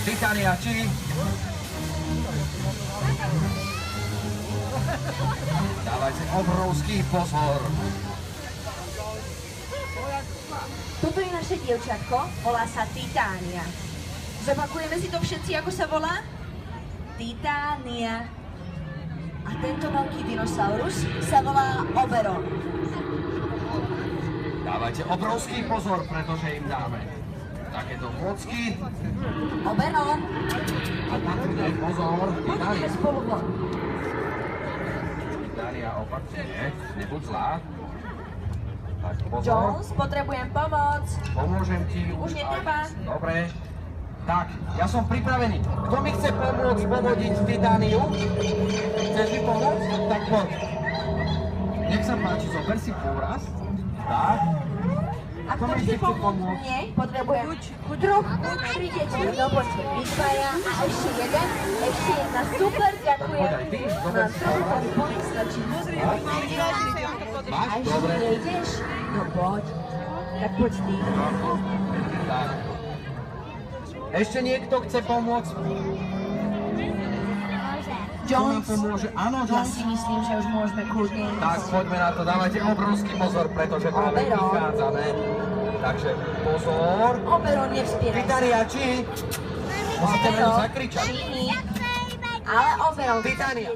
Titania, či? Dávajte obrovský pozor. Toto je naše dievčatko, volá sa Titania. Zopakujeme si to všetci, ako sa volá? Titania. A tento veľký dinosaurus sa volá Oberon. Dávajte obrovský pozor, pretože im dáme takéto mocky. Oberon. A tam bude pozor. Poďme spolu von. Titania, opatrne, nebuď zlá. Tak pozor. Jones, potrebujem pomoc. Pomôžem ti. Už netreba. Dobre. Tak, ja som pripravený. Kto mi chce pomôcť povodiť Titániu? Chceš mi pomôcť? Tak poď. Nech sa páči, zober si pôraz. Tak. A kto chce pomôcť? Nie, potrebujem troch, tri deti. No poďte, vy dvaja a ešte jeden. Ešte jedna, super, ďakujem. Poď aj ty, zober Mám si trochu pôraz. poň, stačí. Máš? A ešte Dobre. nejdeš? No poď. Tak poď ty. Tak. Ešte niekto chce pomôcť? Kto nám Jones, pomôže? Áno, ja Jones. si myslím, že už môžeme kľudne. Tak, poďme na to, dávajte obrovský pozor, pretože práve Oberon. vychádzame. Takže pozor. Oberon, nevspieraj sa. Titania, či? Musíte menu zakričať. Čini. Ale Oberon, Titania.